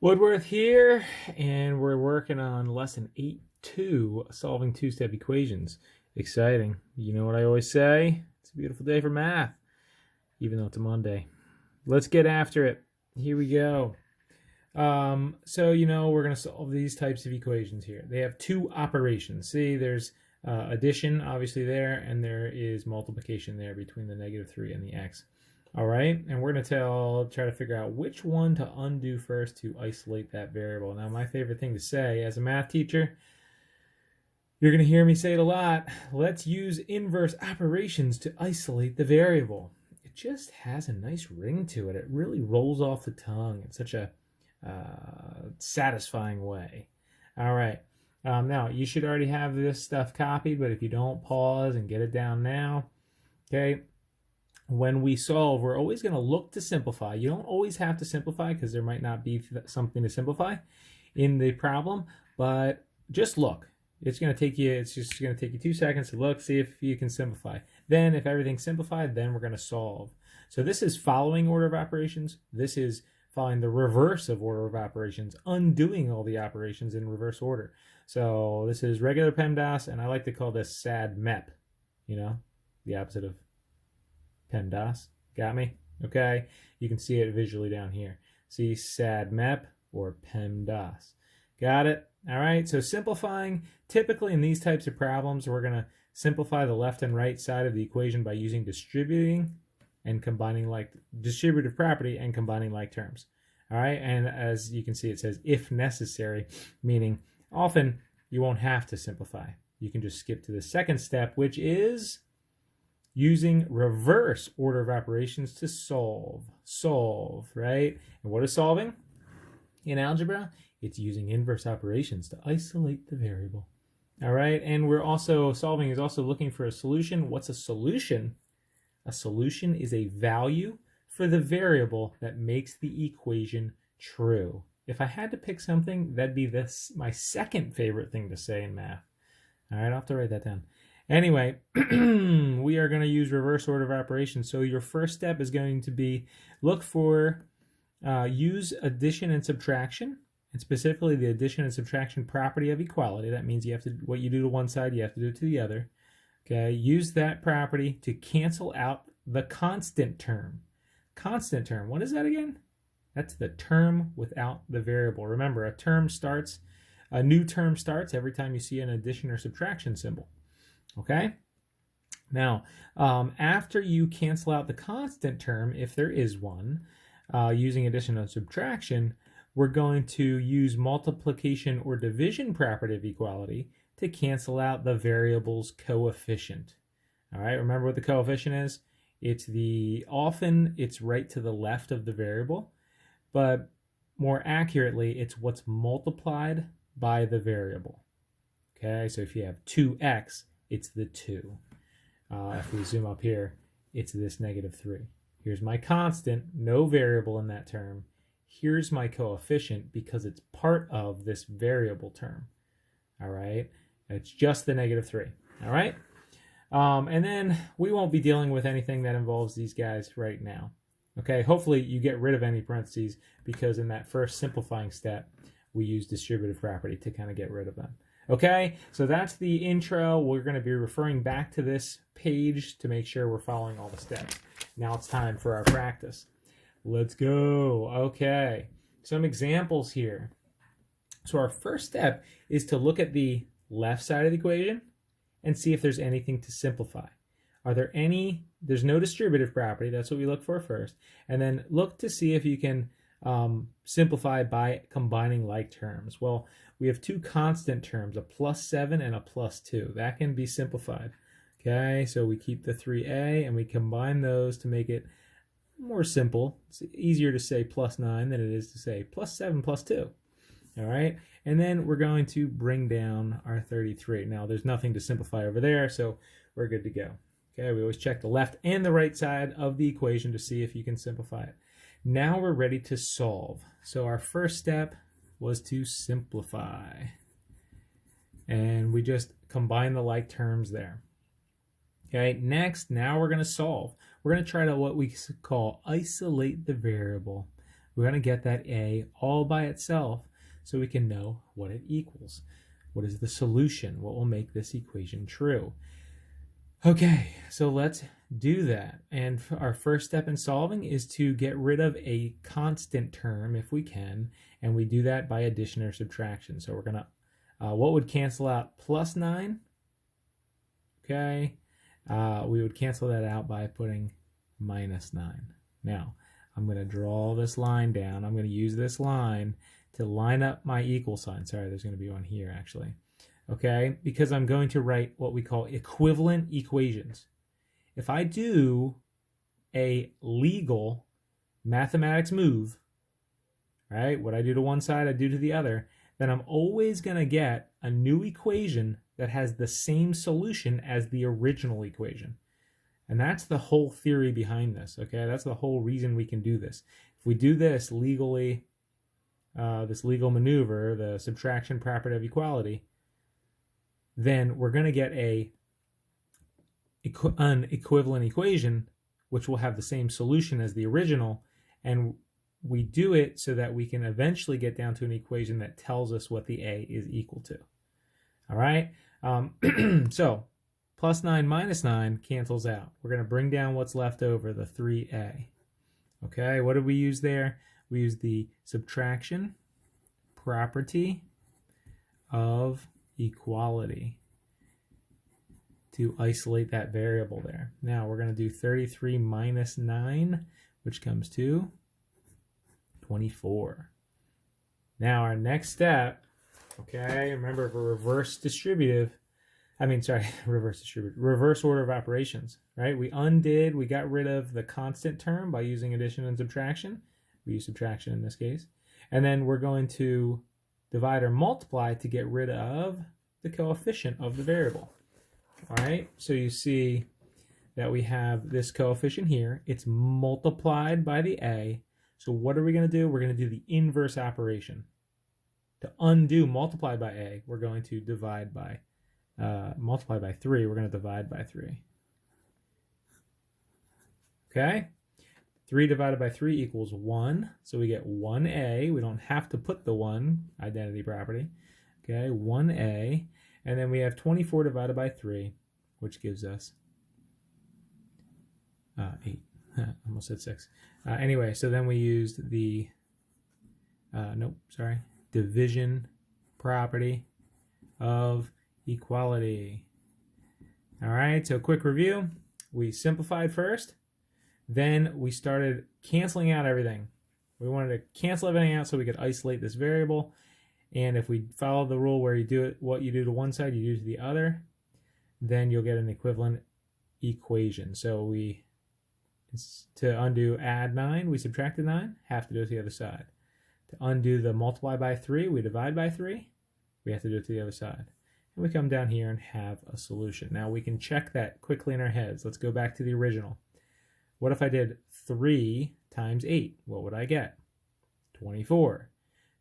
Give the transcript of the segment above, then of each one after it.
Woodworth here, and we're working on lesson 8.2, solving two-step equations. Exciting. You know what I always say? It's a beautiful day for math, even though it's a Monday. Let's get after it. Here we go. We're going to solve these types of equations here. They have two operations. See, there's addition, obviously, there, and there is multiplication there between the -3 and the x. All right, and we're going to try to figure out which one to undo first to isolate that variable. Now, my favorite thing to say as a math teacher, you're going to hear me say it a lot, let's use inverse operations to isolate the variable. It just has a nice ring to it. It really rolls off the tongue in such a satisfying way. All right, now you should already have this stuff copied, but if you don't, pause and get it down now, okay? When we solve, we're always going to look to simplify. You don't always have to simplify because there might not be something to simplify in the problem, but just look. It's just going to take you 2 seconds to look, see if you can simplify. Then if everything's simplified, then we're going to solve. So this is following order of operations. This is following the reverse of order of operations, undoing all the operations in reverse order. So this is regular PEMDAS, and I like to call this SAD MEP, you know, the opposite of PEMDAS. Got me? Okay. You can see it visually down here. See SAD MEP or PEMDAS. Got it? All right. So simplifying, typically in these types of problems, we're going to simplify the left and right side of the equation by using distributive property and combining like terms. All right. And as you can see, it says if necessary, meaning often you won't have to simplify. You can just skip to the second step, which is using reverse order of operations to solve, right? And what is solving? In algebra, it's using inverse operations to isolate the variable. All right, and solving is also looking for a solution. What's a solution? A solution is a value for the variable that makes the equation true. If I had to pick something, that'd be my second favorite thing to say in math. All right, I'll have to write that down. Anyway, we are going to use reverse order of operations. So your first step is going to be use addition and subtraction, and specifically the addition and subtraction property of equality. That means what you do to one side, you have to do it to the other. Okay, use that property to cancel out the constant term. Constant term, what is that again? That's the term without the variable. Remember, a new term starts every time you see an addition or subtraction symbol. Okay, now after you cancel out the constant term, if there is one, using addition and subtraction, we're going to use multiplication or division property of equality to cancel out the variable's coefficient. All right, remember what the coefficient is? Often it's right to the left of the variable, but more accurately, it's what's multiplied by the variable. Okay, so if you have 2x, it's the 2. If we zoom up here, it's this -3. Here's my constant, no variable in that term. Here's my coefficient because it's part of this variable term. All right, it's just the -3. All right, and then we won't be dealing with anything that involves these guys right now. Okay, hopefully you get rid of any parentheses because in that first simplifying step, we use distributive property to kind of get rid of them. Okay, so that's the intro. We're going to be referring back to this page to make sure we're following all the steps. Now it's time for our practice. Let's go. Okay, some examples here. So our first step is to look at the left side of the equation and see if there's anything to simplify. There's no distributive property. That's what we look for first. And then look to see if you can simplify by combining like terms. Well, we have two constant terms, a +7 and a +2. That can be simplified. Okay, so we keep the 3a and we combine those to make it more simple. It's easier to say +9 than it is to say +7 +2. All right, and then we're going to bring down our 33. Now there's nothing to simplify over there, so we're good to go. Okay, we always check the left and the right side of the equation to see if you can simplify it. Now we're ready to solve. So our first step was to simplify. And we just combine the like terms there. Okay, next, now we're going to solve. We're going to try to what we call isolate the variable. We're going to get that a all by itself so we can know what it equals. What is the solution? What will make this equation true? Okay, so let's do that. And our first step in solving is to get rid of a constant term if we can, and we do that by addition or subtraction. So we're gonna, what would cancel out plus 9? Okay, we would cancel that out by putting minus 9. Now, I'm gonna draw this line down. I'm gonna use this line to line up my equal sign. Sorry, there's gonna be one here actually. Okay, because I'm going to write what we call equivalent equations. If I do a legal mathematics move, right, what I do to one side, I do to the other, then I'm always going to get a new equation that has the same solution as the original equation. And that's the whole theory behind this, okay? That's the whole reason we can do this. If we do this legally, this legal maneuver, the subtraction property of equality, then we're going to get an equivalent equation which will have the same solution as the original, and we do it so that we can eventually get down to an equation that tells us what the a is equal to. All right, so plus 9 minus 9 cancels out. We're going to bring down what's left over, the 3a. Okay, what did we use there? We used the subtraction property of equality to isolate that variable there. Now we're going to do 33 minus 9, which comes to 24. Now our next step, okay, remember for reverse order of operations, right? We got rid of the constant term by using addition and subtraction. We use subtraction in this case. And then we're going to divide or multiply to get rid of the coefficient of the variable. All right, so you see that we have this coefficient here. It's multiplied by the a. So what are we going to do? We're going to do the inverse operation. To undo multiply by a, we're going to divide by, multiply by 3. We're going to divide by 3. Okay, 3 divided by 3 equals 1. So we get 1a. We don't have to put the 1 identity property. Okay, 1a. And then we have 24 divided by 3, which gives us 8. Almost said 6. Anyway, so then we used the, division property of equality. All right, so quick review. We simplified first. Then we started canceling out everything. We wanted to cancel everything out so we could isolate this variable. And if we follow the rule where you do it, what you do to one side, you do to the other, then you'll get an equivalent equation. So to undo add 9, we subtracted 9, have to do it to the other side. To undo the multiply by 3, we divide by 3, we have to do it to the other side. And we come down here and have a solution. Now we can check that quickly in our heads. Let's go back to the original. What if I did 3 times 8? What would I get? 24.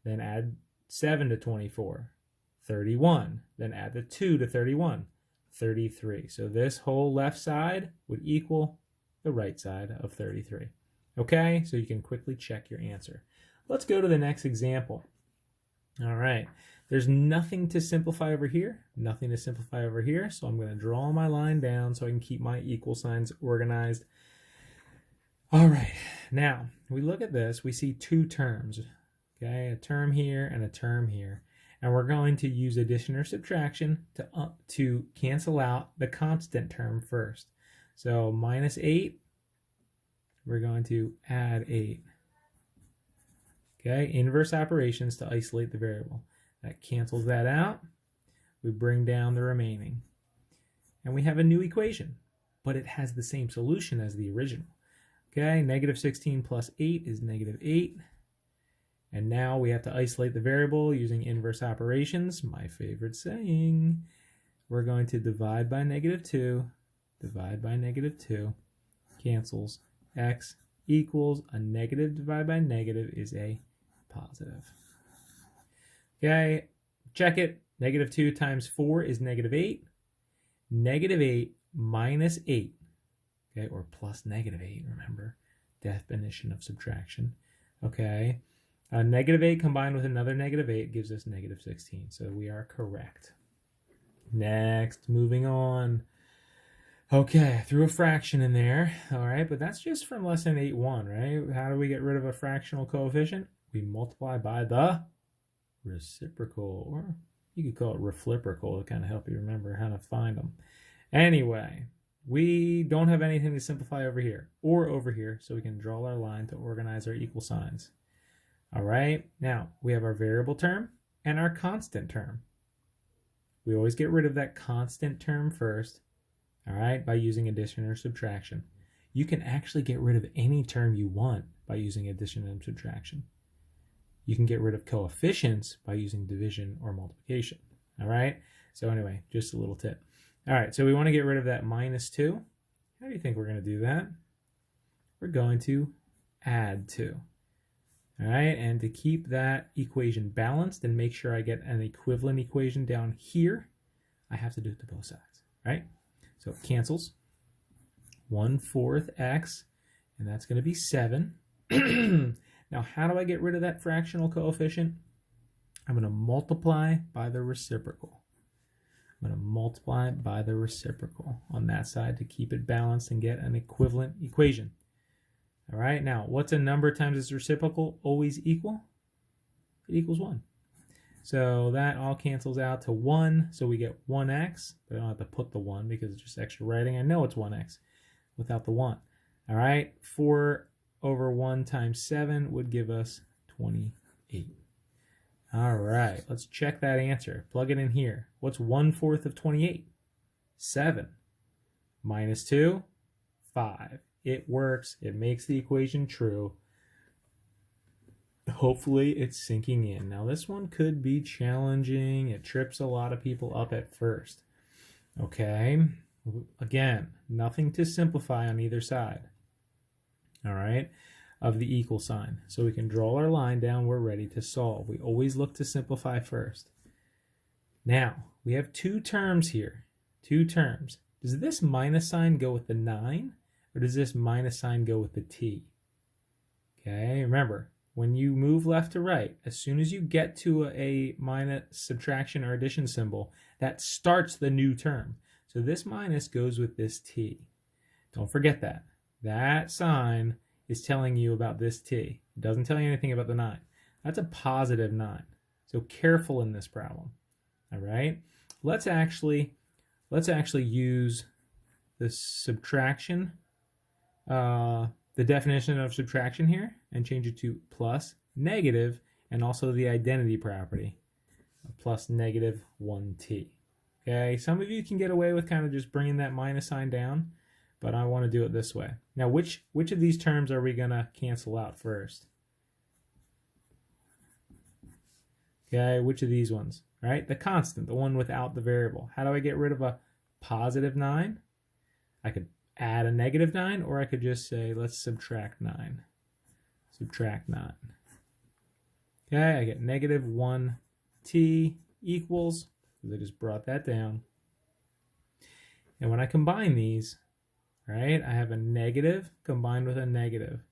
Then add 7 to 24, 31. Then add the 2 to 31, 33. So this whole left side would equal the right side of 33. Okay, so you can quickly check your answer. Let's go to the next example. All right, there's nothing to simplify over here, nothing to simplify over here, so I'm going to draw my line down so I can keep my equal signs organized. All right, now we look at this, we see two terms. Okay, a term here and a term here. And we're going to use addition or subtraction to cancel out the constant term first. So minus 8, we're going to add 8. Okay, inverse operations to isolate the variable. That cancels that out. We bring down the remaining. And we have a new equation, but it has the same solution as the original. Okay, negative 16 plus 8 is negative 8. And now we have to isolate the variable using inverse operations, my favorite saying. We're going to divide by negative 2, divide by negative 2, cancels. X equals a negative divided by negative is a positive. Okay, check it. Negative 2 times 4 is negative 8. Negative 8 minus 8, okay, or plus negative 8, remember, definition of subtraction. Okay. A -8 combined with another -8 gives us -16. So we are correct. Next, moving on. Okay, I threw a fraction in there. All right, but that's just from lesson 8.1, right? How do we get rid of a fractional coefficient? We multiply by the reciprocal, or you could call it refliprocal to kind of help you remember how to find them. Anyway, we don't have anything to simplify over here or over here, so we can draw our line to organize our equal signs. All right, now we have our variable term and our constant term. We always get rid of that constant term first, all right, by using addition or subtraction. You can actually get rid of any term you want by using addition and subtraction. You can get rid of coefficients by using division or multiplication, all right? So anyway, just a little tip. All right, so we want to get rid of that -2. How do you think we're going to do that? We're going to add 2. All right, and to keep that equation balanced and make sure I get an equivalent equation down here, I have to do it to both sides, right? So it cancels. 1/4 x, and that's going to be 7. Now, how do I get rid of that fractional coefficient? I'm going to multiply by the reciprocal. I'm going to multiply by the reciprocal on that side to keep it balanced and get an equivalent equation. All right, now what's a number times its reciprocal always equal? It equals 1. So that all cancels out to 1, so we get 1x, but I don't have to put the 1 because it's just extra writing. I know it's 1x without the 1. All right, 4 over 1 times 7 would give us 28. All right, let's check that answer. Plug it in here. What's 1/4 of 28? 7. Minus 2, 5. It works. It makes the equation true. Hopefully it's sinking in. Now this one could be challenging. It trips a lot of people up at first. Okay, again, nothing to simplify on either side. All right, of the equal sign. So we can draw our line down. We're ready to solve. We always look to simplify first. Now, we have 2 terms here. 2 terms. Does this minus sign go with the 9? Or does this minus sign go with the t? Okay, remember, when you move left to right, as soon as you get to a minus subtraction or addition symbol, that starts the new term. So this minus goes with this t. Don't forget that. That sign is telling you about this t. It doesn't tell you anything about the 9. That's a positive 9. So careful in this problem. All right? Let's actually use the subtraction, the definition of subtraction here, and change it to plus, negative, and also the identity property, plus negative 1t. Okay, some of you can get away with kind of just bringing that minus sign down, but I want to do it this way. Now, which of these terms are we going to cancel out first? Okay, which of these ones? Right, the constant, the one without the variable. How do I get rid of a positive 9? I could add a negative 9, or I could just say, let's subtract 9. Subtract 9. Okay, I get negative 1t equals, because I just brought that down. And when I combine these, right, I have a negative combined with a negative.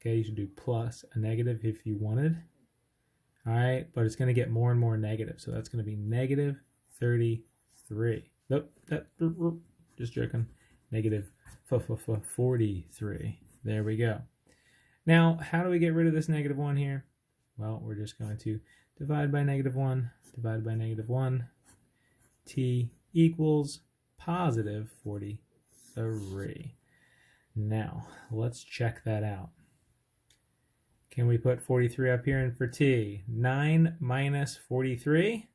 Okay, you should do plus a negative if you wanted. All right, but it's going to get more and more negative. So that's going to be negative 33. Nope, just joking. Negative 43. There we go. Now, how do we get rid of this negative 1 here? Well, we're just going to divide by negative 1, divide by negative 1. T equals positive 43. Now, let's check that out. Can we put 43 up here? And for t, 9 minus 43?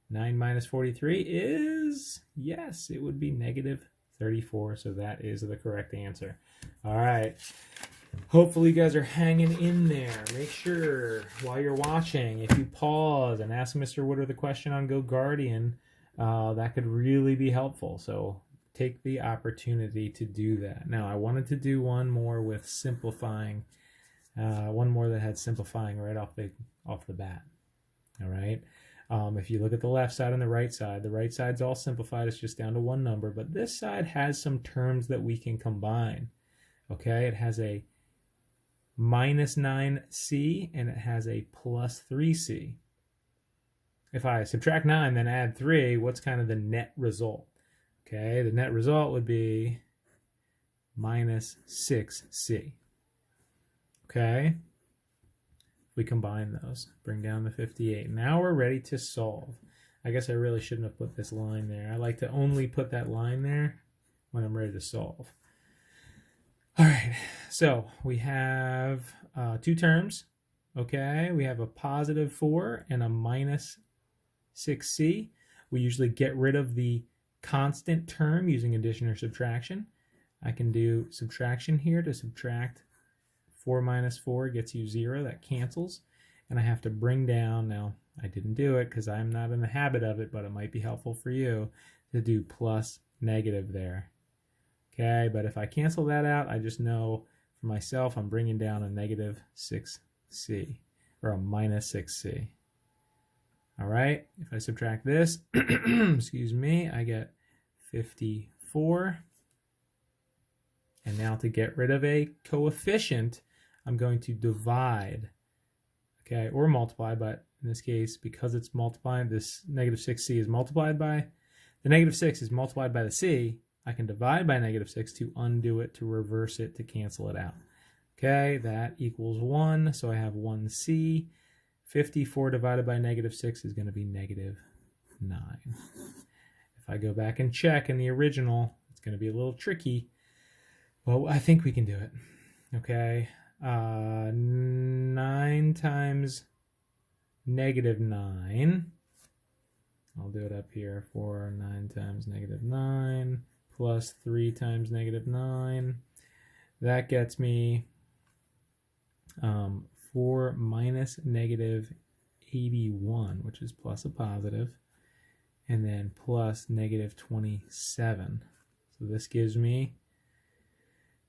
9 minus 43 is, yes, it would be negative 34. So that is the correct answer. All right. Hopefully you guys are hanging in there. Make sure while you're watching, if you pause and ask Mr. Woodard the question on GoGuardian, that could really be helpful. So take the opportunity to do that. Now, I wanted to do one more with simplifying. One more that had simplifying right off the bat. All right. If you look at the left side and the right side's all simplified. It's just down to one number. But this side has some terms that we can combine. Okay. It has a minus 9c, and it has a plus 3c. If I subtract 9, then add 3, what's kind of the net result? Okay, the net result would be minus 6c. Okay, we combine those, bring down the 58. Now we're ready to solve. I guess I really shouldn't have put this line there. I like to only put that line there when I'm ready to solve. All right, so we have two terms. Okay, we have a positive 4 and a minus 6c. We usually get rid of the constant term using addition or subtraction. I can do subtraction here to subtract 4 minus 4 gets you 0. That cancels. And I have to bring down, now I didn't do it because I'm not in the habit of it, but it might be helpful for you to do plus negative there. Okay, but if I cancel that out, I just know for myself I'm bringing down a negative 6c, or a minus 6c. All right, if I subtract this, excuse me, I get 54. And now to get rid of a coefficient, I'm going to divide, okay, or multiply, but in this case, because it's multiplied, this negative 6c is multiplied by, the negative 6 is multiplied by the c, I can divide by negative 6 to undo it, to reverse it, to cancel it out. Okay, that equals 1, so I have 1c. 54 divided by negative 6 is going to be negative 9. If I go back and check in the original, it's going to be a little tricky. Well, I think we can do it. Okay, 9 times negative 9. I'll do it up here for 9 times negative 9 plus 3 times negative 9. That gets me 4 minus negative 81, which is plus a positive, and then plus negative 27. So this gives me,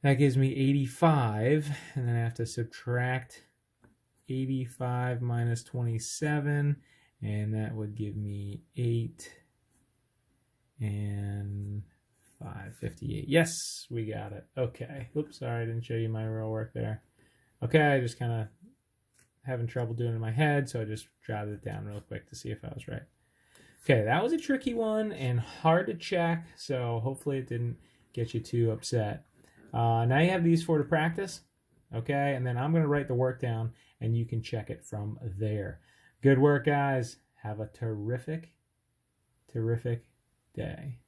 that gives me 85, and then I have to subtract 85 minus 27, and that would give me 8 and 5, 58. Yes, we got it. Okay. Oops, sorry, I didn't show you my real work there. Okay, I just kind of having trouble doing it in my head, so I just jotted it down real quick to see if I was right. Okay, that was a tricky one and hard to check, so hopefully it didn't get you too upset. Now you have these four to practice, okay, and then I'm going to write the work down and you can check it from there. Good work, guys. Have a terrific, terrific day.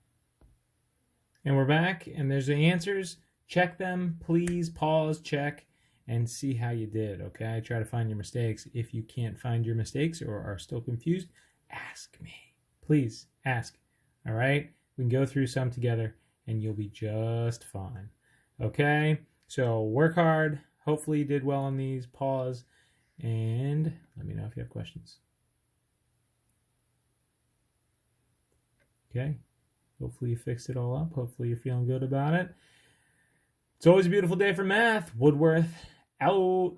And we're back, and there's the answers. Check them, please. Pause, check, and see how you did, okay? Try to find your mistakes. If you can't find your mistakes or are still confused, ask me. Please, ask, all right? We can go through some together, and you'll be just fine, okay? So work hard. Hopefully you did well on these. Pause, and let me know if you have questions. Okay? Hopefully you fixed it all up. Hopefully you're feeling good about it. It's always a beautiful day for math. Woodworth out.